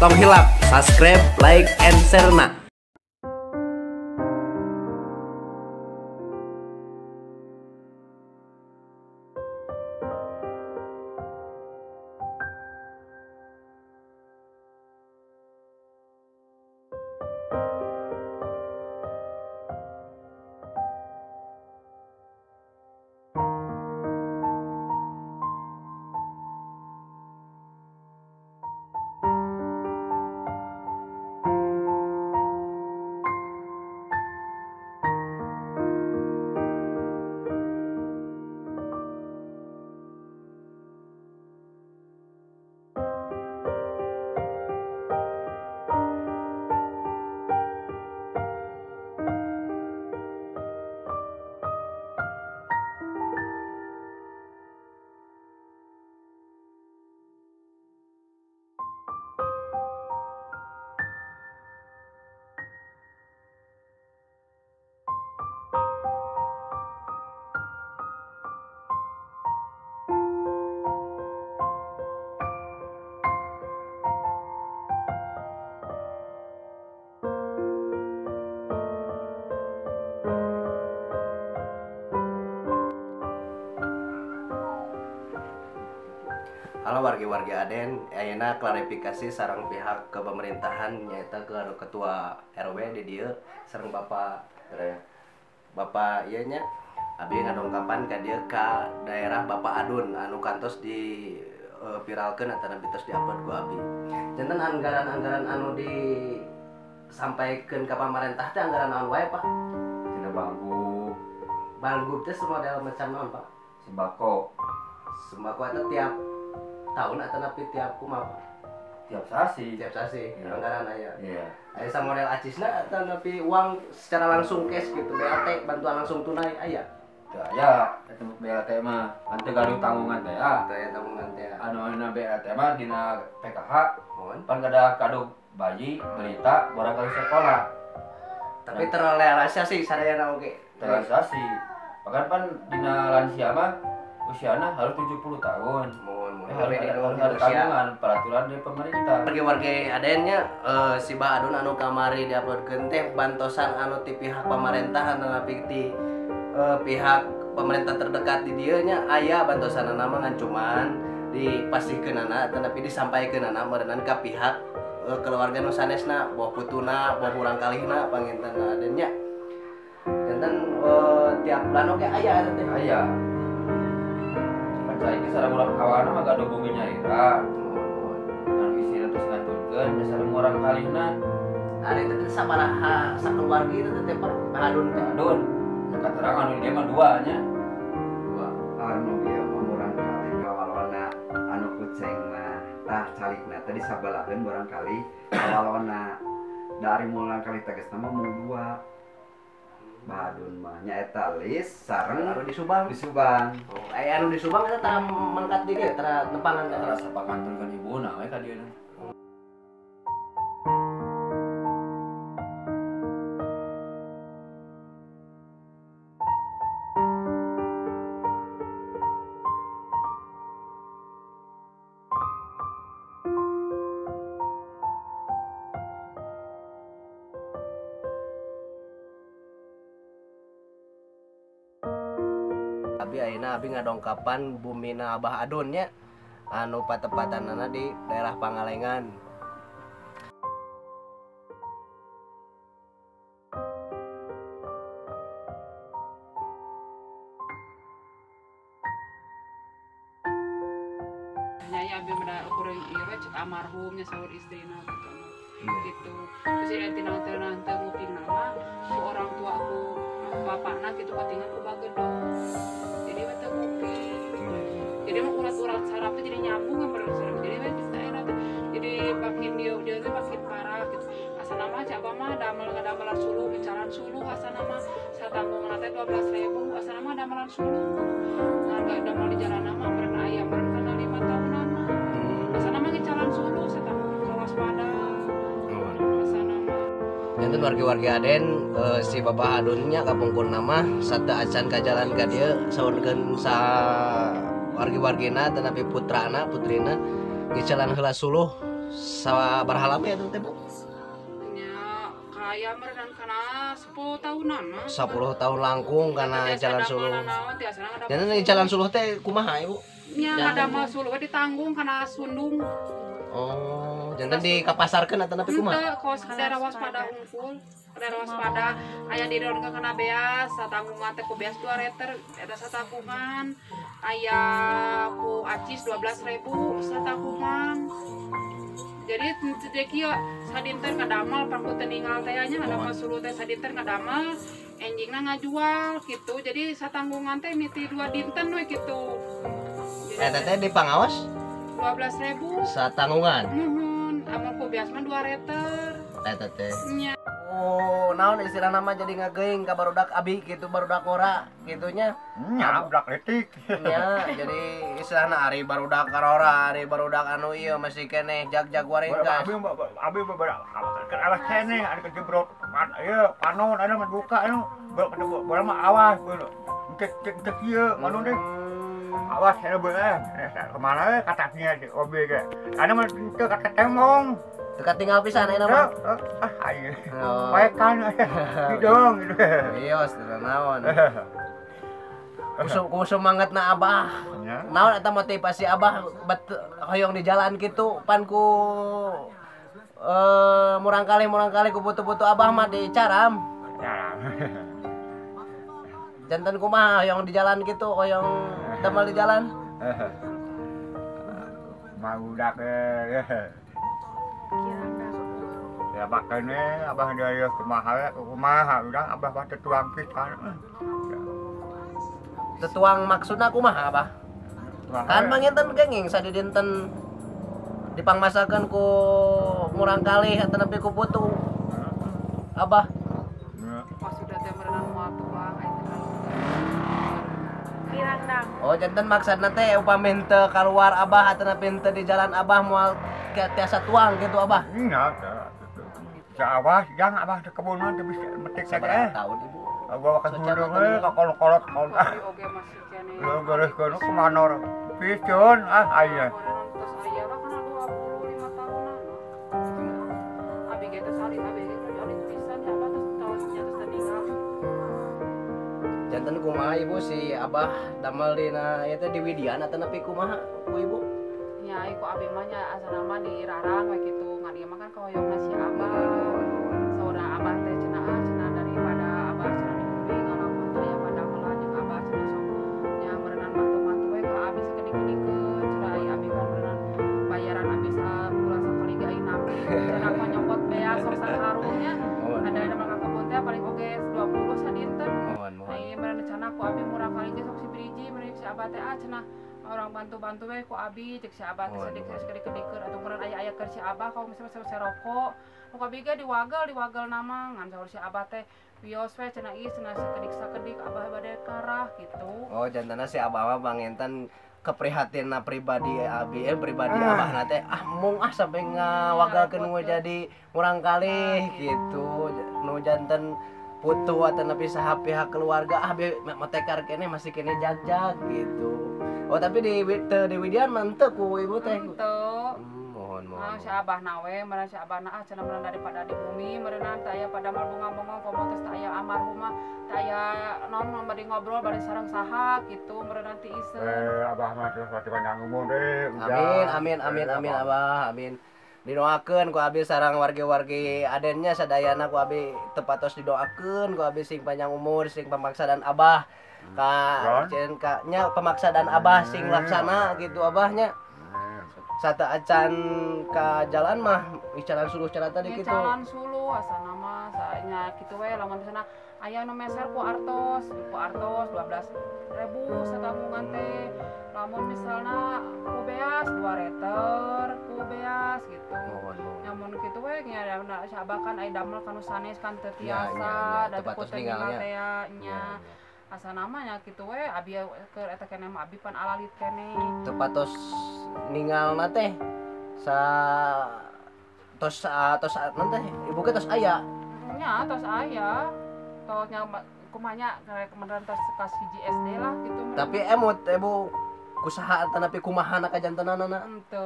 tong hilap subscribe, like, and share na. Halo warga-warga Aden, ayeuna klarifikasi sareng pihak ke pemerintahan nyaeta ke ketua RW di dieu sareng Bapak ieu nya abdi ngadongkapan ka dieu ka daerah Bapak Adun anu kantos di viralkeun ataupun tos di-upload ku abdi. Janten anggaran-anggaran anu disampaikeun ka pamarentah teh anggaran naon wae, Pak? Tina bangku, Balgub teh model macam naon, Pak? sembako, Sembako eta tiap tahun atau napi tiap kumaha? tiap sasi. Tiap sasi, Iya. anggaran aya. Iya. Aya sa model acisna atau napi uang secara langsung cash gitu, BLT bantuan langsung tunai aya. Teu aya eta BLT mah, ante gaduh tanggungan teh Teu aya tabungan teh. anu anu BLT mah dina PKH Mohon. pan kada kado bayi berita barangkali sekolah Tapi terrealisasi sadayana oge. terrealisasi. Bahkan pan dina lansia mah usiana harus 70 tahun. Mohon Harus ada tanggungan peraturan dari pemerintah. Warga-warga adennya si Bah Adun anu kamari diuploadkeun teh bantosan anu ti pihak pemerintah anu napi ti pihak pemerintah terdekat di dieu nya aya bantosan nama ngan cuman dipasihkeunana tetapi disampaikeunana meureunana ka pihak keluarga nu sanesna boh putuna boh urang kalihna pangintenna Aden nya. Janten tiap bulan oge aya eta teh. Aya. Pan saiki sareng urang kawana mah gaduh bumi nyaira. Anu isina terus ngaturkeun da sareng urang kalihna. Ari teh sabaraha sakeluarga itu teh Pak Adun teh. Adun. Katerang anu dia mah dua nya. Anu bieu murang kali kawalona anu kucing mah tah calikna tadi sabalaheun barangkali kawalona dari mulang kali tegasna mah mung dua. Badun mah nyaeta lis sareng Anu di Subang. di Subang. Oh, anu di Subang eta tara mangkat di dieu tara nepangan ka dieu. Rasa pakanturkeun ibuna we ka dieu. Abi ayeuna abi ngadongkapan bumina Abah Adun nya anu patepatanana di daerah Pangalengan. Nyai abi meda kurang ieu we cek almarhumnya saur istrina gitu. Gitu. Terus ya tina nanti nguping nama ku orang tua aku bapakna gitu katingan ku bagedong. Jadi we teh nguping. Jadi mah urat-urat saraf teh jadi nyambung ka bareng saraf. Jadi we bisa enak teh. Jadi makin dia teh makin parah gitu. Asal nama cak mah ngadamelan suluh bicaran suluh asal nama satanggung teh 12.000 asal nama damalan suluh. Nah, enggak damal di jalan nama meureun aya meureun kana 5 tahunan mah. Asal nama ngicalan suluh satanggung waspada. Asal nama Janten warga-warga Aden si Bapak Adunnya kapungkur nama sata acan ka jalan ka dieu saurkeun sa wargi-wargina tetapi putrana putrina ngicalan heula suluh Sabaraha lama ya teh Bu? nya kaya merenang kana 10 tahunan mah 10 tahun langkung karena Biasa jalan damel suluh. naon, tiasana ngadamel Jadi suluh. jalan suluh teh kumaha Ibu? nya ngadamel suluh we ditanggung kana sundung. Oh, jantan dikapasarkeun atawa nepi kumaha? Henteu kos daerah waspada unggul. Daerah waspada aya di daun kana beas, satanggungan teh ku beas 2 reter eta satanggungan. Aya ku acis 12.000 satanggungan. Jadi teu kieu sadinten ngadamel pangku teu ninggal teh nya ngadamel suluh teh sadinten ngadamel enjingna ngajual gitu. Jadi satanggungan teh miti 2 dinten we gitu. Eta teh di pangaos 12.000. satanggungan. Nuhun, amun ku beas mah 2 reter. Eta teh. Nya Oh, naon istilah nama jadi ngageing ka barudak abi gitu barudak ora gitunya. Nyablak letik. Nya jadi istilahna ari barudak karora, ari barudak anu ieu masih keneh jag-jag waringkas. Abi ke awas kene ada kejebrot ieu panon ada mah buka anu bola mah awas beul. Cek ieu manu deh. Awas kene beul kemana kataknya di OB ge. Ada mah teu kata temong. Dekat tinggal pisan ayeuna mah. Ayo. Oh. Paekan hidung gitu. Iya, istilah naon. Kusum mangetna Abah. Ya. Naon eta motivasi Abah hoyong di jalan kitu pan ku murang kali ku butuh Abah mah dicaram. Janten kumaha hoyong di jalan kitu, hoyong damel di jalan. Mau dak ya makanya abah dari kumaha udah abah baca tuang pisan. Tetuang maksudna kumaha Abah? Kan manginten genging sadidinten dipangmasakeun ku murang kali eta nepi ku putu. Abah, pas sudah teh merenang moal tuang aya teh Pirang oh janten maksudna teh upami henteu kaluar Abah atawa nepi henteu di jalan Abah moal tiasa tuang gitu Abah. Iya, abah jangan abah di kebun mah teu bisa metik Sabaraha saja. tahun Ibu? Bawa ke gunung ka kolot-kolot kolot. Abi oge masih kene. Lu bereskeun ku manor. Pisun aya. Terus aya lah kana 25 tahunan. Abi ge teh salin abi ge salin pisan ya Abah terus tahun terus tinggal. Janten kumaha Ibu si Abah damel dina ieu teh di Widian atawa nepi kumaha ku Ibu? Nya iku abi mah nya asana mah di Rarang we kitu. Ngan ieu mah kan kahoyongna si Abah. Saudara Abah teh cenah daripada Abah cenah di bumi ngalaman teh aya pada heula jeung Abah cenah sok nya merenang bantu-bantu we ka abi sakedik-kedikeun cenah aya abi kan merenang bayaran abi sabulan sakali ge aing napi cenah mah nyokot beas sok sakarungnya ada mah ka kebun teh paling oge 20 sadinten. Mohon. Aing merenang cenah ku abi murah kali ge sok si Briji merenang si Abah teh cenah orang bantu-bantu we ku abi cek si Abah teh sadik-kedikeun atuh meureun aya keur si Abah kalau misalnya serokok nu abi ge diwagel nama ngan saur si Abah teh wios we cenah ieu cenah sakedik Abah bade karah gitu. Oh jantana si Abah mah panginten keprihatinna pribadi abi pribadi Abahna teh mung sampai ngawagalkeun nu jadi urang kalih gitu nu janten putu atau nepi saha pihak keluarga abi metekar kene masih kene jag-jag gitu. Oh tapi di Widian mantep ku ibu teh. Henteu. Mohon. Si Abah nawe meureuh si Abah na cenah meureuh daripada di bumi meureuh teh aya pada mal bunga-bunga komo teh aya almarhumah teh aya naon bade ngobrol bade sareng saha gitu meureuh nanti iseur. Abah mah terus pati panjang umur deh. Amin Abah amin. Didoakeun ku abi sareng wargi-wargi adennya sadayana ku abi tepatos didoakeun ku abi sing panjang umur sing pamaksadaan Abah ka nya pamaksadaan Abah sing laksana gitu Abahnya. Sata acan ka jalan mah jalan suluh cara tadi gitu. Jalan suluh asana mah saenya kitu we lamun di sana aya nu meser ku Artos 12.000 satanggungan teh. Lamun misalna ku beas 2 reter ku beas gitu. Nyamun kitu we nya si Abah kan aya damel kanu sanes kan teu tiasa da teu tinggal teh nya. Asa namanya gitu we abi keur eta keneh mah abi pan alalit keneh. Teu patos ninggalna teh tos nanti ibu ke tos aya nya tos aya tosnya kumanya karek kemudian tos kelas hiji SD lah gitu tapi emut ibu kusaha tapi kumaha na kajantanana. Ente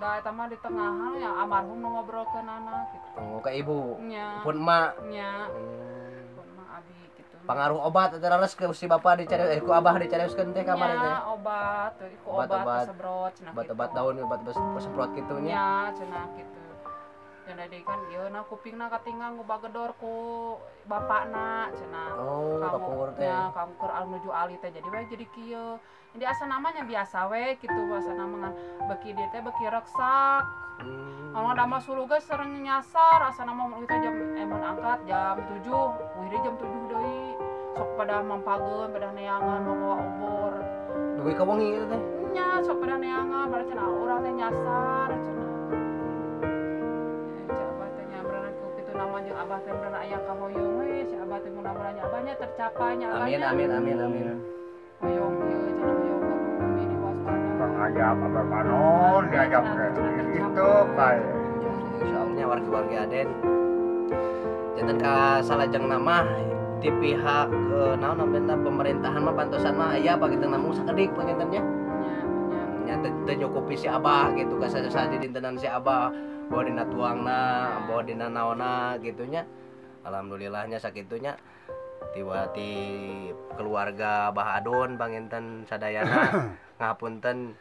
da eta mah di tengahan ya almarhum nu ngobrolkeun anak gitu. Oh, ka ibu. Nya. Pun emak. Nya. Pun mah abi gitu. Pengaruh obat eta leres ke si bapak dicari ku abah dicarioskeun teh kamar teh. Nya obat, ku obat sebrot cenah gitu. Obat-obat daun obat semprot kitu nya. Nya cenah gitu. Dan ada kan ieu na kupingna katinggal ngubagedor ku bapakna cenah. Oh, kapungkur teh. Ya, kamu keur nuju ali teh jadi we jadi kieu. Jadi asa namanya biasa we gitu asa nama ngan beki dieu teh beki reksak. Kalau ada mah suluga sering nyasar asa nama mun kita jam emun angkat jam 7, wiri jam 7 deui. Sok pada mampageun pada neangan bawa obor. Dugi ka wengi teh. Nya sok pada neangan bari cenah urang teh nyasar cenah. Nama jeung abah teh bener aya kahoyong we si abah teh mun namanya abahnya tercapai nya Amin amin amin amin. hoyong ieu cenah hoyong ka bumi diwaspada Kang ajab apa panon diajab itu bae. Insyaallah warga-warga Aden. Janten ka salajeng nama di pihak naon namanya pemerintahan mah bantosan mah aya apa gitu namun sakedik pangintennya. nya Nya teu nyukupi si abah gitu ka saha di dintenan si abah. Bawa dina tuangna, bawa dina naona gitunya. Alhamdulillahnya sakitunya tiba di keluarga Bah Adon banginten sadayana ngapunten